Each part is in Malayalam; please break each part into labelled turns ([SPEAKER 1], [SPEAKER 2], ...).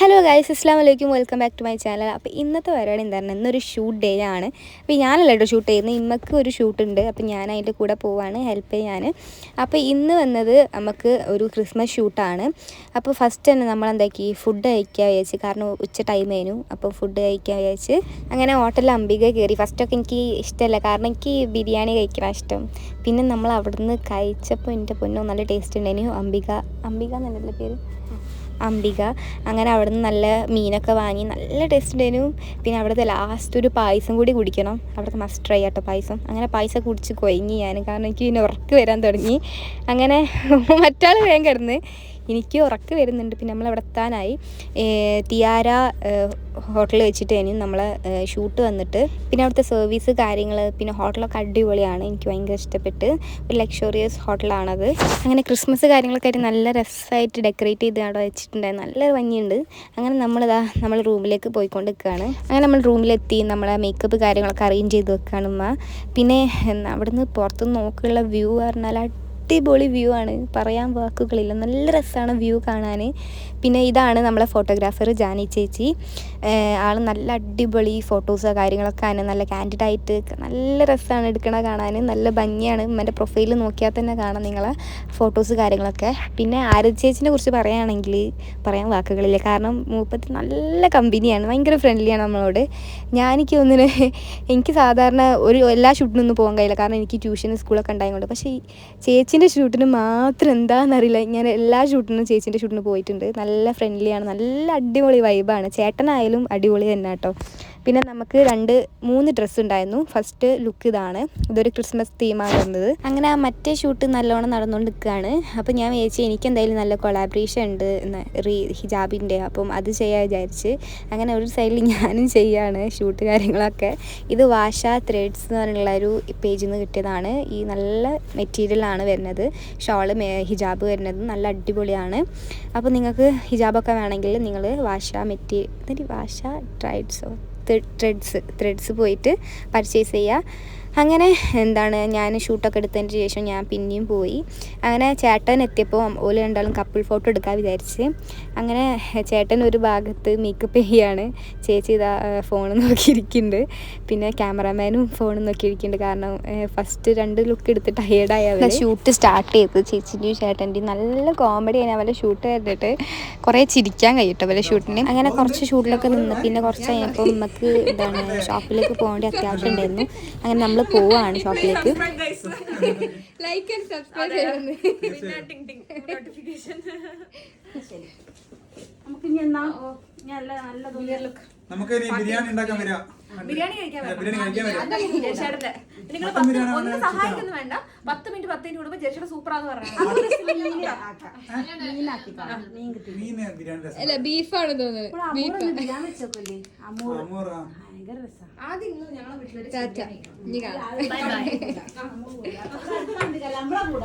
[SPEAKER 1] ഹലോ ഗൈസ്, അസ്സലാമു അലൈക്കും. Welcome back to my channel. അപ്പോൾ ഇന്നത്തെ പരിപാടി എന്താണ്, ഇന്നൊരു ഷൂട്ട് ഡേ ആണ്. അപ്പോൾ ഞാനല്ല കേട്ടോ ഷൂട്ട് ചെയ്യുന്നത്, ഇമ്മക്ക് ഒരു ഷൂട്ടുണ്ട്. അപ്പോൾ ഞാൻ അതിൻ്റെ കൂടെ പോവാണ് ഹെൽപ്പ് ചെയ്യാൻ. അപ്പോൾ ഇന്ന് വന്നത് നമുക്ക് ഒരു ക്രിസ്മസ് ഷൂട്ടാണ്. അപ്പോൾ ഫസ്റ്റ് തന്നെ നമ്മളെന്താക്കി ഫുഡ് കഴിക്കാൻ വിചാരിച്ച്, കാരണം ഉച്ച ടൈം ആയിരുന്നു. അപ്പോൾ ഫുഡ് കഴിക്കാൻ വിചാരിച്ച് അങ്ങനെ ഹോട്ടലിൽ അംബിക കയറി. ഫസ്റ്റൊക്കെ എനിക്ക് ഇഷ്ടമല്ല, കാരണം എനിക്ക് ബിരിയാണി കഴിക്കണം ഇഷ്ടം. പിന്നെ നമ്മൾ അവിടുന്ന് കഴിച്ചപ്പോൾ എൻ്റെ പൊന്നോ നല്ല ടേസ്റ്റ് ഉണ്ടായിരുന്നു. അംബിക എന്നല്ല പേര്, അംബിക. അങ്ങനെ അവിടെ നിന്ന് നല്ല മീനൊക്കെ വാങ്ങി, നല്ല ടേസ്റ്റ് ഉണ്ടായിരുന്നു. പിന്നെ അവിടുത്തെ ലാസ്റ്റ് ഒരു പായസം കൂടി കുടിക്കണം, അവിടുത്തെ മസ്റ്റ് ട്രൈ ആട്ടോ പായസം. അങ്ങനെ പായസം കുടിച്ച് കൊയങ്ങി ഞാൻ, കാരണം എനിക്ക് പിന്നെ ഉറക്ക് വരാൻ തുടങ്ങി. അങ്ങനെ മറ്റാൾ വേഗം കിടന്ന്, എനിക്ക് ഉറക്ക് വരുന്നുണ്ട്. പിന്നെ നമ്മളവിടെ എത്താനായി. തിയാര ഹോട്ടലിൽ വെച്ചിട്ടായിരുന്നു നമ്മളെ ഷൂട്ട് വന്നിട്ട്. പിന്നെ അവിടുത്തെ സർവീസ് കാര്യങ്ങൾ, പിന്നെ ഹോട്ടലൊക്കെ അടിപൊളിയാണ്, എനിക്ക് ഭയങ്കര ഇഷ്ടപ്പെട്ട്. ഒരു ലക്ഷറിയസ് ഹോട്ടലാണത്. അങ്ങനെ ക്രിസ്മസ് കാര്യങ്ങളൊക്കെ ആയിട്ട് നല്ല രസമായിട്ട് ഡെക്കറേറ്റ് ചെയ്ത് അവിടെ വെച്ചിട്ടുണ്ടായിരുന്നു, നല്ല ഭംഗിയുണ്ട്. അങ്ങനെ നമ്മൾ റൂമിലേക്ക് പോയിക്കൊണ്ട് നിൽക്കുകയാണ്. അങ്ങനെ നമ്മൾ റൂമിലെത്തി, നമ്മളെ മേക്കപ്പ് കാര്യങ്ങളൊക്കെ അറേഞ്ച് ചെയ്ത് വെക്കുകയാണ് ഉമ്മ. പിന്നെ അവിടുന്ന് പുറത്തുനിന്ന് നോക്കിയുള്ള വ്യൂ പറഞ്ഞാൽ അടിപൊളി വ്യൂ ആണ്, പറയാൻ വാക്കുകളില്ല. നല്ല രസമാണ് വ്യൂ കാണാൻ. പിന്നെ ഇതാണ് നമ്മളെ ഫോട്ടോഗ്രാഫർ ജാനി ചേച്ചി. ആൾ നല്ല അടിപൊളി ഫോട്ടോസോ കാര്യങ്ങളൊക്കെ ആണ്, നല്ല കാൻഡിഡായിട്ട് നല്ല രസമാണ് എടുക്കണ കാണാൻ, നല്ല ഭംഗിയാണ്. ഉമ്മൻ്റെ പ്രൊഫൈൽ നോക്കിയാൽ തന്നെ കാണാം നിങ്ങളെ ഫോട്ടോസ് കാര്യങ്ങളൊക്കെ. പിന്നെ ആരതി ചേച്ചിനെ കുറിച്ച് പറയുകയാണെങ്കിൽ പറയാൻ വാക്കുകളില്ല, കാരണം മൂപ്പത്തി നല്ല കമ്പനിയാണ്, ഭയങ്കര ഫ്രണ്ട്ലിയാണ് നമ്മളോട്. എനിക്ക് സാധാരണ എല്ലാ ഷൂട്ടിനൊന്നും പോകാൻ കഴിയില്ല, കാരണം എനിക്ക് ട്യൂഷനും സ്കൂളൊക്കെ ഉണ്ടായതുകൊണ്ട്. പക്ഷേ ചേച്ചീൻ്റെ ഷൂട്ടിന് മാത്രം എന്താണെന്നറിയില്ല, ഞാൻ എല്ലാ ഷൂട്ടിനും ചേച്ചീൻ്റെ ഷൂട്ടിന് പോയിട്ടുണ്ട്. നല്ല ഫ്രണ്ട്ലിയാണ്, നല്ല അടിപൊളി വൈബാണ്. ചേട്ടനായാലും അടിപൊളി തന്നെ കേട്ടോ. പിന്നെ നമുക്ക് 3 ഡ്രസ്സ് ഉണ്ടായിരുന്നു. ഫസ്റ്റ് ലുക്ക് ഇതൊരു ക്രിസ്മസ് തീമാണ് വന്നത്. അങ്ങനെ ആ മറ്റേ ഷൂട്ട് നല്ലോണം നടന്നുകൊണ്ട് നിൽക്കുകയാണ്. അപ്പോൾ ഞാൻ വിചാരിച്ചു എനിക്ക് എന്തായാലും നല്ല കൊളാബറേഷൻ ഉണ്ട് ഹിജാബിൻ്റെ, അപ്പം അത് ചെയ്യാൻ വിചാരിച്ച് അങ്ങനെ ഒരു സൈഡിൽ ഞാനും ചെയ്യാണ് ഷൂട്ട് കാര്യങ്ങളൊക്കെ. ഇത് വാഷ ത്രെഡ്സ് എന്ന് പറഞ്ഞുള്ള ഒരു പേജിൽ നിന്ന് കിട്ടിയതാണ്. ഈ നല്ല മെറ്റീരിയലാണ് വരുന്നത്, ഷോള് ഹിജാബ് വരുന്നത് നല്ല അടിപൊളിയാണ്. അപ്പോൾ നിങ്ങൾക്ക് ഹിജാബൊക്കെ വേണമെങ്കിൽ നിങ്ങൾ വാഷ ത്രെഡ്സ് പോയിട്ട് പർച്ചേസ് ചെയ്യുക. അങ്ങനെ ഞാൻ ഷൂട്ടൊക്കെ എടുത്തതിന് ശേഷം ഞാൻ പിന്നെയും പോയി. അങ്ങനെ ചേട്ടൻ എത്തിയപ്പോൾ ഓല് രണ്ടാളും കപ്പിൾ ഫോട്ടോ എടുക്കാൻ വിചാരിച്ച്. അങ്ങനെ ചേട്ടൻ ഒരു ഭാഗത്ത് മേക്കപ്പ് ചെയ്യാണ്, ചേച്ചി ഇതാ ഫോൺ നോക്കിയിരിക്കുന്നുണ്ട്. പിന്നെ ക്യാമറാമാനും ഫോൺ നോക്കിയിരിക്കുന്നുണ്ട്, കാരണം ഫസ്റ്റ് 2 ലുക്ക് എടുത്ത് ടയേർഡായ ഷൂട്ട് സ്റ്റാർട്ട് ചെയ്തത് ചേച്ചിൻ്റെയും ചേട്ടൻ്റെയും. നല്ല കോമഡിയാണ് അവരുടെ ഷൂട്ട് കണ്ടിട്ട്, കുറേ ചിരിക്കാൻ കഴിയട്ടോ അവരുടെ ഷൂട്ടിന്. അങ്ങനെ കുറച്ച് ഷൂട്ടിലൊക്കെ നിന്ന് പിന്നെ കുറച്ച് കഴിഞ്ഞപ്പോൾ നമുക്ക് ഷോപ്പിലേക്ക് പോകേണ്ട അത്യാവശ്യം ഉണ്ടായിരുന്നു. അങ്ങനെ നമ്മൾ പോവാണ് ഷോപ്പിലേക്ക്. ലൈക്ക് ആൻഡ് സബ്സ്ക്രൈബ്
[SPEAKER 2] നമുക്ക് ബിരിയാണി ഉണ്ടാക്കാൻ വരാം,
[SPEAKER 3] ബിരിയാണി കഴിക്കാൻ നിങ്ങൾ ഒന്ന് സഹായിക്കുന്നു വേണ്ട. 10 മിനിറ്റ് കൂടുമ്പോ ജേഷിയുടെ സൂപ്പറാന്ന് പറഞ്ഞു.
[SPEAKER 1] ബീഫാണ് തോന്നുന്നത്.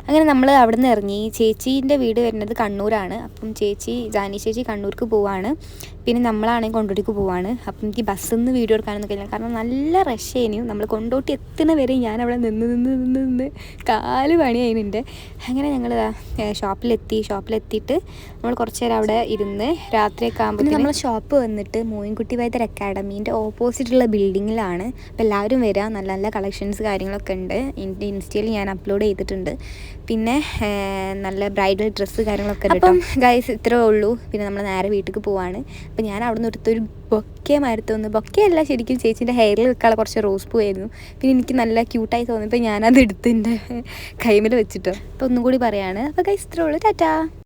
[SPEAKER 1] അങ്ങനെ നമ്മൾ അവിടെ നിന്ന് ഇറങ്ങി. ചേച്ചീൻ്റെ വീട് വരുന്നത് കണ്ണൂരാണ്. അപ്പം ജാനി ചേച്ചി കണ്ണൂർക്ക് പോവാണ്. പിന്നെ നമ്മളാണെങ്കിൽ കൊണ്ടോട്ടിക്ക് പോവാണ്. അപ്പം എനിക്ക് ബസ്സിൽ നിന്ന് വീഡിയോ എടുക്കാനൊന്നും കഴിയില്ല, കാരണം നല്ല റഷ് ആയിരുന്നു. നമ്മൾ കൊണ്ടോട്ടി എത്തുന്ന വരെ ഞാൻ അവിടെ നിന്ന് കാല് പണിയായിരുന്നു എൻ്റെ. അങ്ങനെ ഞങ്ങൾ ഷോപ്പിലെത്തിയിട്ട് നമ്മൾ കുറച്ച് നേരം അവിടെ ഇരുന്ന് രാത്രിയൊക്കെ ആകുമ്പോൾ നമ്മൾ ഷോപ്പ് വന്നിട്ട് മോയിൻകുട്ടി വൈദ്യർ അക്കാഡമീൻ്റെ ഓപ്പോസിറ്റുള്ള ബിൽഡിങ്ങിലാണ്. അപ്പോൾ എല്ലാവരും വരിക, നല്ല നല്ല കളക്ഷൻസ് കാര്യങ്ങളൊക്കെ ഉണ്ട്. എൻ്റെ ഇൻസ്റ്റയിൽ ഞാൻ അപ്ലോഡ് ചെയ്തിട്ടുണ്ട്. പിന്നെ നല്ല ബ്രൈഡൽ ഡ്രസ്സ് കാര്യങ്ങളൊക്കെ ഉണ്ട്. അപ്പം ഗൈസ് ഇത്രേ ഉള്ളൂ. പിന്നെ നമ്മൾ നേരെ വീട്ടിലേക്ക് പോവാണ്. അപ്പോൾ ഞാൻ അവിടെ നിന്ന് എടുത്തൊരു ബൊക്കെയല്ല, ശരിക്കും ചേച്ചീൻ്റെ ഹെയറിൽ വെക്കാനുള്ള കുറച്ച് റോസ് പൂവായിരുന്നു. പിന്നെ എനിക്ക് നല്ല ക്യൂട്ടായി തോന്നിയപ്പോൾ ഞാനത് എടുത്ത് എൻ്റെ കൈമിൽ വെച്ചിട്ടോ. അപ്പോൾ ഒന്നും കൂടി പറയാണ്. അപ്പോൾ ഗൈസ് ഇത്രേ ഉള്ളൂ, ടാറ്റാ.